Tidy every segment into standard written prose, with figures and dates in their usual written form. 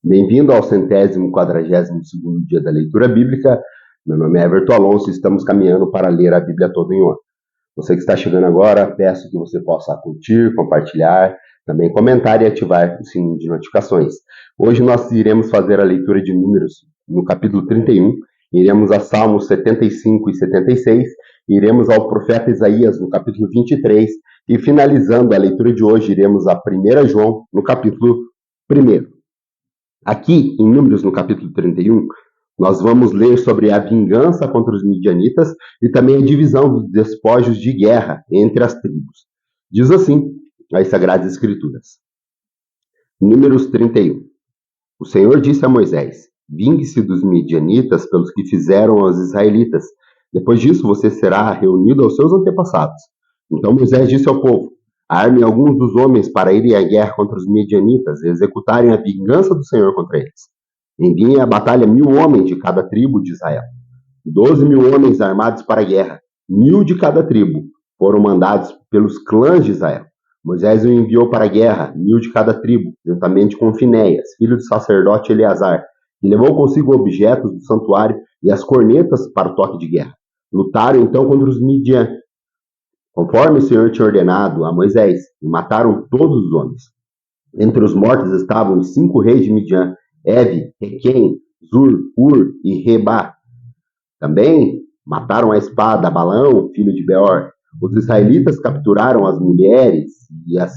Bem-vindo ao 142º dia da leitura bíblica. Meu nome é Everton Alonso e estamos caminhando para ler a Bíblia toda em um ano. Você que está chegando agora, peço que você possa curtir, compartilhar, também comentar e ativar o sininho de notificações. Hoje nós iremos fazer a leitura de Números no capítulo 31, iremos a Salmos 75 e 76, iremos ao profeta Isaías no capítulo 23 e finalizando a leitura de hoje, iremos a 1 João no capítulo 1. Aqui, em Números, no capítulo 31, nós vamos ler sobre a vingança contra os midianitas e também a divisão dos despojos de guerra entre as tribos. Diz assim as Sagradas Escrituras. Números 31. O Senhor disse a Moisés: vingue-se dos midianitas pelos que fizeram aos israelitas. Depois disso, você será reunido aos seus antepassados. Então Moisés disse ao povo: armem alguns dos homens para irem à guerra contra os midianitas e executarem a vingança do Senhor contra eles. Enviem à batalha 1.000 homens de cada tribo de Israel. 12.000 homens armados para a guerra, 1.000 de cada tribo, foram mandados pelos clãs de Israel. Moisés o enviou para a guerra, 1.000 de cada tribo, juntamente com Finéias, filho do sacerdote Eleazar, e levou consigo objetos do santuário e as cornetas para o toque de guerra. Lutaram então contra os Midian, conforme o Senhor tinha ordenado a Moisés, e mataram todos os homens. Entre os mortos estavam os 5 reis de Midian, Evi, Requem, Zur, Ur e Reba. Também mataram a espada Balaão, filho de Beor. Os israelitas capturaram as mulheres e as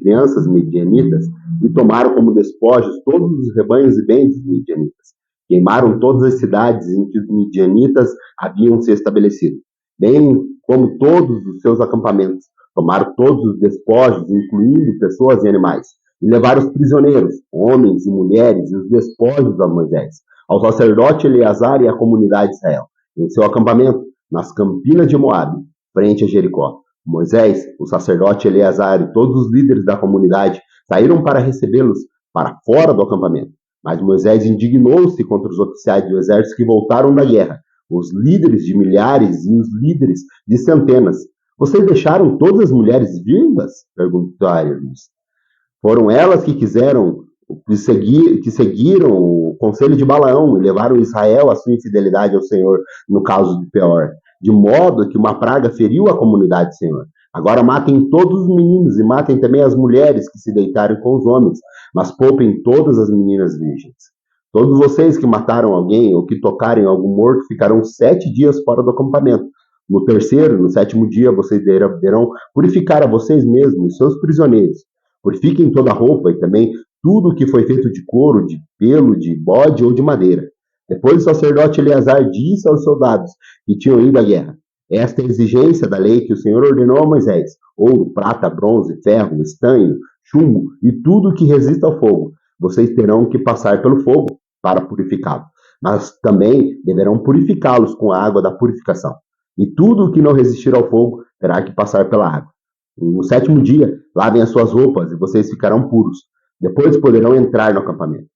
crianças midianitas e tomaram como despojos todos os rebanhos e bens dos midianitas. Queimaram todas as cidades em que os midianitas haviam se estabelecido, bem como todos os seus acampamentos. Tomaram todos os despojos, incluindo pessoas e animais, e levaram os prisioneiros, homens e mulheres, e os despojos a Moisés, ao sacerdote Eleazar e à comunidade de Israel, em seu acampamento, nas campinas de Moabe, frente a Jericó. Moisés, o sacerdote Eleazar e todos os líderes da comunidade saíram para recebê-los para fora do acampamento. Mas Moisés indignou-se contra os oficiais do exército que voltaram da guerra, os líderes de milhares e os líderes de centenas. Vocês deixaram todas as mulheres vivas? Perguntaram-lhes. Foram elas que seguiram o conselho de Balaão e levaram Israel à sua infidelidade ao Senhor, no caso de Peor, de modo que uma praga feriu a comunidade do Senhor. Agora matem todos os meninos e matem também as mulheres que se deitarem com os homens, mas poupem todas as meninas virgens. Todos vocês que mataram alguém ou que tocarem algum morto ficarão 7 dias fora do acampamento. No terceiro, no 7º dia, vocês deverão purificar a vocês mesmos e seus prisioneiros. Purifiquem toda a roupa e também tudo que foi feito de couro, de pelo, de bode ou de madeira. Depois o sacerdote Eleazar disse aos soldados que tinham ido à guerra: esta é a exigência da lei que o Senhor ordenou a Moisés: ouro, prata, bronze, ferro, estanho, chumbo e tudo que resista ao fogo. Vocês terão que passar pelo fogo para purificá-lo, mas também deverão purificá-los com a água da purificação. E tudo o que não resistir ao fogo terá que passar pela água. No 7º dia, lavem as suas roupas e vocês ficarão puros. Depois poderão entrar no acampamento.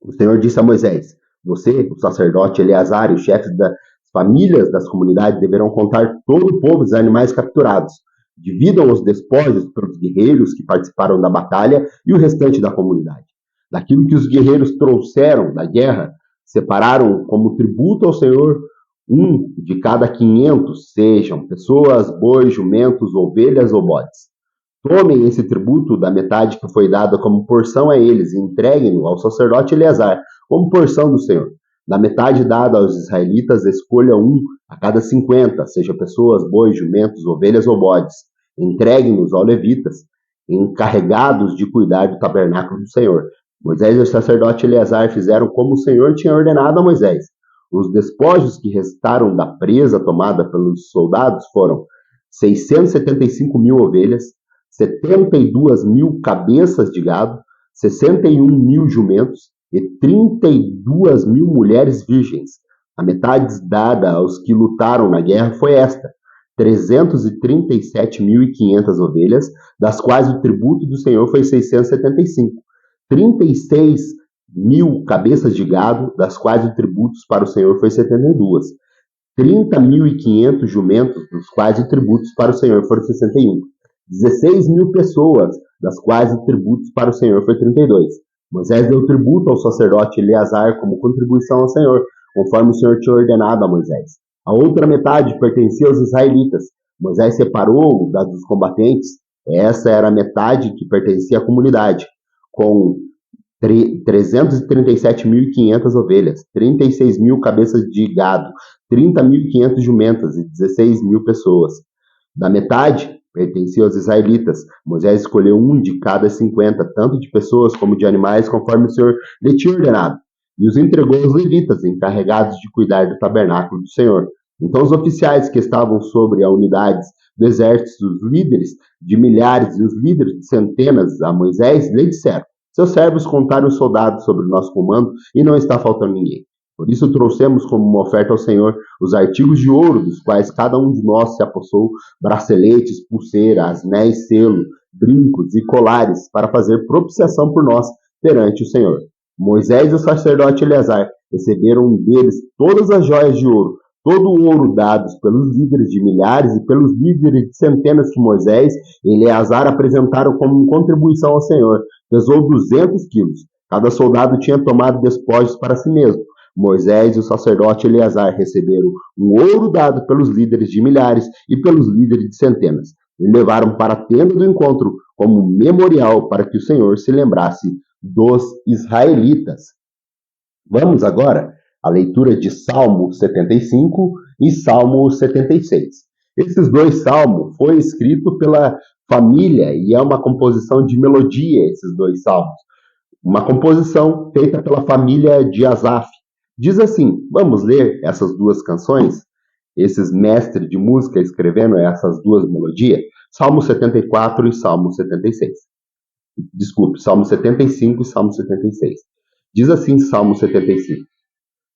O Senhor disse a Moisés: você, o sacerdote Eleazar e os chefes das famílias das comunidades deverão contar todo o povo dos animais capturados. Dividam os despojos pelos guerreiros que participaram da batalha e o restante da comunidade. Daquilo que os guerreiros trouxeram da guerra, separaram como tributo ao Senhor 1 de cada 500, sejam pessoas, bois, jumentos, ovelhas ou bodes. Tomem esse tributo da metade que foi dada como porção a eles e entreguem-no ao sacerdote Eleazar como porção do Senhor. Da metade dada aos israelitas, escolha 1 a cada 50, seja pessoas, bois, jumentos, ovelhas ou bodes. Entreguem-nos aos levitas, encarregados de cuidar do tabernáculo do Senhor. Moisés e o sacerdote Eleazar fizeram como o Senhor tinha ordenado a Moisés. Os despojos que restaram da presa tomada pelos soldados foram 675.000 ovelhas, 72.000 cabeças de gado, 61.000 jumentos e 32.000 mulheres virgens. A metade dada aos que lutaram na guerra foi esta: 337.500 ovelhas, das quais o tributo do Senhor foi 675. 36.000 cabeças de gado, das quais o tributo para o Senhor foi 72. 30.500 jumentos, dos quais o tributo para o Senhor foram 61. 16.000 pessoas, das quais o tributo para o Senhor foi 32. Moisés deu tributo ao sacerdote Eleazar como contribuição ao Senhor, conforme o Senhor tinha ordenado a Moisés. A outra metade pertencia aos israelitas. Moisés separou dos combatentes. Essa era a metade que pertencia à comunidade, com 337.500 ovelhas, 36.000 cabeças de gado, 30.500 jumentas e 16.000 pessoas. Da metade pertencia aos israelitas. Moisés escolheu um de cada 50, tanto de pessoas como de animais, conforme o Senhor lhe tinha ordenado, e os entregou aos levitas, encarregados de cuidar do tabernáculo do Senhor. Então os oficiais que estavam sobre as unidades do exército, os líderes de milhares e os líderes de centenas a Moisés, lhe disseram: seus servos contaram os soldados sobre o nosso comando e não está faltando ninguém. Por isso trouxemos como uma oferta ao Senhor os artigos de ouro, dos quais cada um de nós se apossou, braceletes, pulseiras, anéis, selo, brincos e colares, para fazer propiciação por nós perante o Senhor. Moisés e o sacerdote Eleazar receberam deles todas as joias de ouro, todo o ouro dados pelos líderes de milhares e pelos líderes de centenas que Moisés e Eleazar apresentaram como contribuição ao Senhor. Pesou 200 quilos. Cada soldado tinha tomado despojos para si mesmo. Moisés e o sacerdote Eleazar receberam o ouro dado pelos líderes de milhares e pelos líderes de centenas, e levaram para a tenda do encontro como memorial para que o Senhor se lembrasse dos israelitas. Vamos agora à leitura de Salmo 75 e Salmo 76. Esses dois salmos foi escrito pela família e é uma composição de melodia, esses dois salmos. Uma composição feita pela família de Asaf. Diz assim, vamos ler essas duas canções? Esses mestres de música escrevendo essas duas melodias? Salmo 74 e Salmo 76. Desculpe, Salmo 75 e Salmo 76. Diz assim Salmo 75.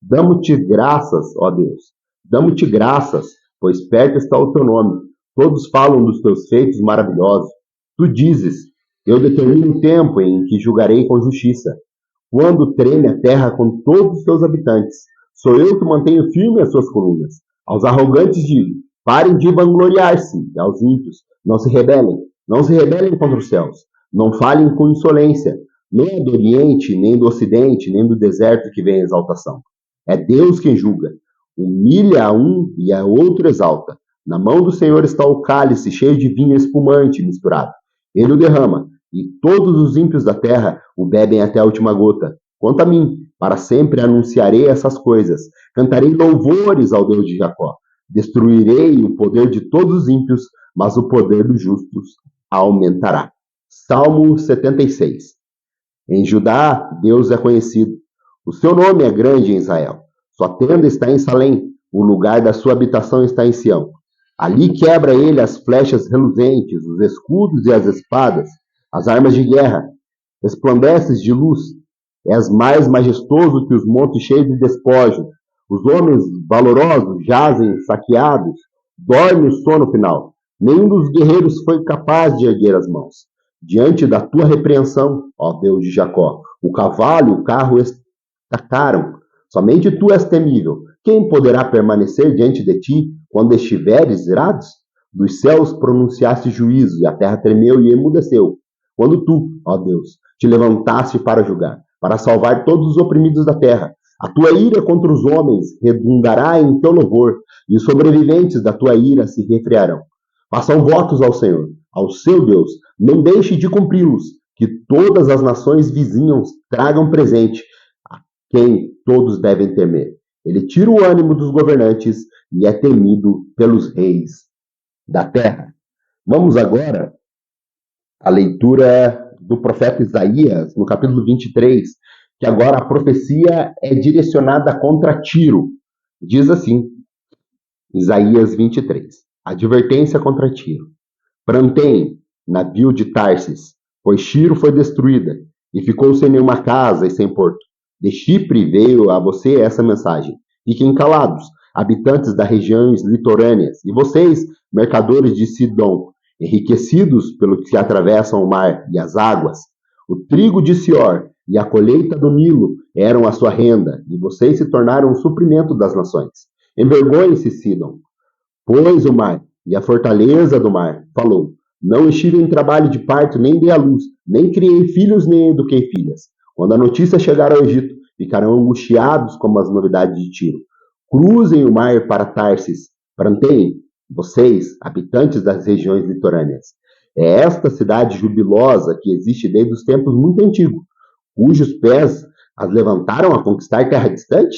Damo-te graças, ó Deus, damo-te graças, pois perto está o teu nome. Todos falam dos teus feitos maravilhosos. Tu dizes, eu determino o tempo em que julgarei com justiça. Quando treme a terra com todos os seus habitantes, sou eu que mantenho firme as suas colunas. Aos arrogantes digo, parem de vangloriar-se, e aos ímpios, não se rebelem contra os céus, não falem com insolência, nem é do Oriente, nem do Ocidente, nem do deserto que vem a exaltação. É Deus quem julga, humilha a um e a outro exalta. Na mão do Senhor está o cálice cheio de vinho espumante misturado. Ele o derrama, e todos os ímpios da terra o bebem até a última gota. Quanto a mim, para sempre anunciarei essas coisas. Cantarei louvores ao Deus de Jacó. Destruirei o poder de todos os ímpios, mas o poder dos justos aumentará. Salmo 76. Em Judá, Deus é conhecido. O seu nome é grande em Israel. Sua tenda está em Salém. O lugar da sua habitação está em Sião. Ali quebra ele as flechas reluzentes, os escudos e as espadas, as armas de guerra. Resplandeces de luz. És mais majestoso que os montes cheios de despojo. Os homens valorosos jazem saqueados. Dorme o sono final. Nenhum dos guerreiros foi capaz de erguer as mãos. Diante da tua repreensão, ó Deus de Jacó, o cavalo e o carro estacaram. Somente tu és temível. Quem poderá permanecer diante de ti quando estiveres irados? Dos céus pronunciaste juízo, e a terra tremeu e emudeceu. Quando tu, ó Deus, te levantaste para julgar, para salvar todos os oprimidos da terra, a tua ira contra os homens redundará em teu louvor, e os sobreviventes da tua ira se refriarão. Façam votos ao Senhor, ao seu Deus, não deixe de cumpri-los, que todas as nações vizinhas tragam presente, a quem todos devem temer. Ele tira o ânimo dos governantes e é temido pelos reis da terra. Vamos agora à leitura do profeta Isaías, no capítulo 23, que agora a profecia é direcionada contra Tiro. Diz assim, Isaías 23, advertência contra Tiro. Pranteiem, navio de Tarsis, pois Tiro foi destruída, e ficou sem nenhuma casa e sem porto. De Chipre veio a você essa mensagem. Fiquem calados, habitantes das regiões litorâneas, e vocês, mercadores de Sidom, enriquecidos pelo que atravessam o mar e as águas. O trigo de Sior e a colheita do Nilo eram a sua renda, e vocês se tornaram o suprimento das nações. Envergonhe-se, Sidom, pois o mar e a fortaleza do mar falou: não estive em trabalho de parto, nem dei à luz, nem criei filhos, nem eduquei filhas. Quando a notícia chegar ao Egito, ficarão angustiados como as novidades de Tiro. Cruzem o mar para Tarsis, pranteiem, vocês, habitantes das regiões litorâneas. É esta cidade jubilosa que existe desde os tempos muito antigos, cujos pés as levantaram a conquistar terra distante?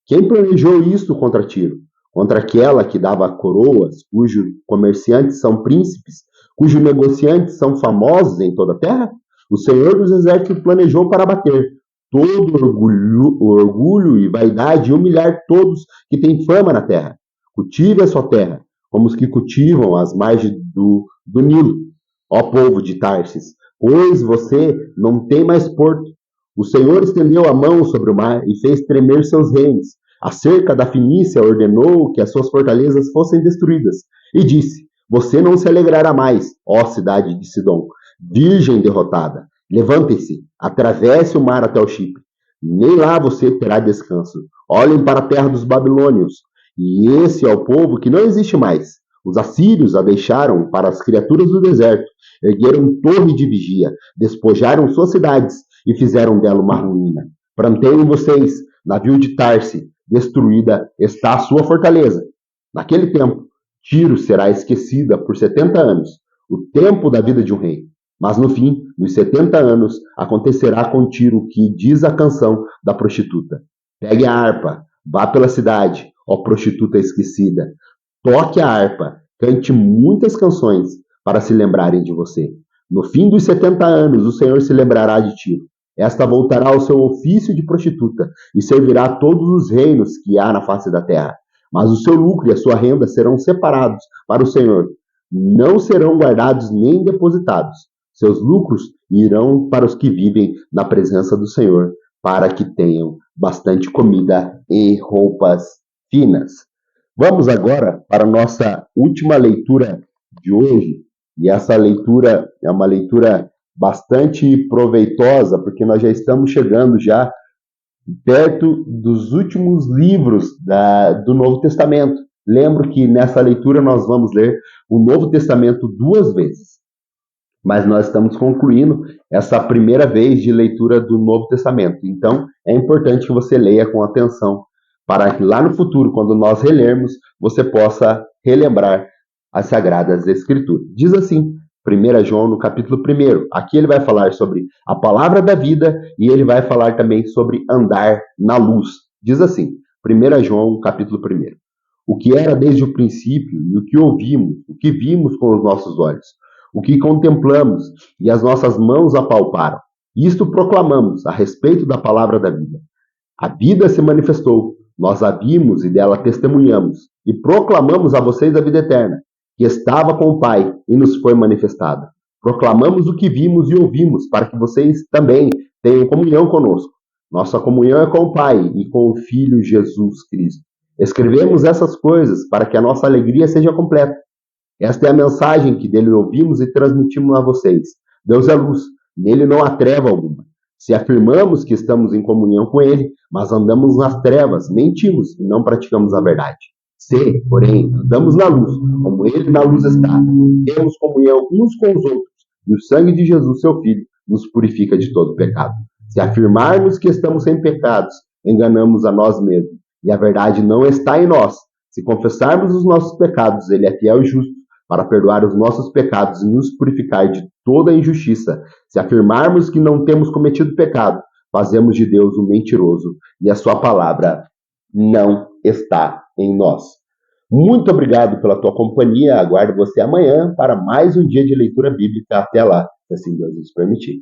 Quem planejou isso contra Tiro? Contra aquela que dava coroas, cujos comerciantes são príncipes, cujos negociantes são famosos em toda a terra? O Senhor dos Exércitos planejou para abater todo orgulho e vaidade e humilhar todos que têm fama na terra. Cultive a sua terra, como os que cultivam as margens do Nilo, ó povo de Tarsis, pois você não tem mais porto. O Senhor estendeu a mão sobre o mar e fez tremer seus reinos. Acerca da Fenícia ordenou que as suas fortalezas fossem destruídas. E disse, você não se alegrará mais, ó cidade de Sidom, virgem derrotada. Levante-se, atravesse o mar até o Chipre. Nem lá você terá descanso. Olhem para a terra dos babilônios. E esse é o povo que não existe mais. Os assírios a deixaram para as criaturas do deserto. Ergueram torre de vigia, despojaram suas cidades e fizeram dela uma ruína. Planteiem vocês, navio de Tarse, destruída está a sua fortaleza. Naquele tempo, Tiro será esquecida por 70 anos, o tempo da vida de um rei. Mas no fim dos 70 anos, acontecerá com Tiro o que diz a canção da prostituta. Pegue a harpa, vá pela cidade, ó prostituta esquecida. Toque a harpa, cante muitas canções para se lembrarem de você. No fim dos 70 anos, o Senhor se lembrará de Tiro. Esta voltará ao seu ofício de prostituta e servirá a todos os reinos que há na face da terra. Mas o seu lucro e a sua renda serão separados para o Senhor. Não serão guardados nem depositados. Seus lucros irão para os que vivem na presença do Senhor, para que tenham bastante comida e roupas finas. Vamos agora para a nossa última leitura de hoje. E essa leitura é uma leitura bastante proveitosa, porque nós já estamos chegando já perto dos últimos livros do Novo Testamento. Lembro que nessa leitura nós vamos ler o Novo Testamento 2 vezes, mas nós estamos concluindo essa primeira vez de leitura do Novo Testamento. Então, é importante que você leia com atenção, para que lá no futuro, quando nós relermos, você possa relembrar as Sagradas Escrituras. Diz assim, 1 João no capítulo 1. Aqui ele vai falar sobre a palavra da vida e ele vai falar também sobre andar na luz. Diz assim, 1 João capítulo 1. O que era desde o princípio e o que ouvimos, o que vimos com os nossos olhos, o que contemplamos e as nossas mãos apalparam. Isto proclamamos a respeito da palavra da vida. A vida se manifestou, nós a vimos e dela testemunhamos, e proclamamos a vocês a vida eterna, que estava com o Pai e nos foi manifestada. Proclamamos o que vimos e ouvimos, para que vocês também tenham comunhão conosco. Nossa comunhão é com o Pai e com o Filho Jesus Cristo. Escrevemos essas coisas para que a nossa alegria seja completa. Esta é a mensagem que dele ouvimos e transmitimos a vocês. Deus é luz, nele não há treva alguma. Se afirmamos que estamos em comunhão com ele, mas andamos nas trevas, mentimos e não praticamos a verdade. Se, porém, andamos na luz, como ele na luz está, temos comunhão uns com os outros, e o sangue de Jesus, seu Filho, nos purifica de todo pecado. Se afirmarmos que estamos sem pecados, enganamos a nós mesmos, e a verdade não está em nós. Se confessarmos os nossos pecados, ele é fiel e justo para perdoar os nossos pecados e nos purificar de toda injustiça. Se afirmarmos que não temos cometido pecado, fazemos de Deus um mentiroso, e a sua palavra não está em nós. Muito obrigado pela tua companhia. Aguardo você amanhã para mais um dia de leitura bíblica. Até lá, se assim Deus nos permitir.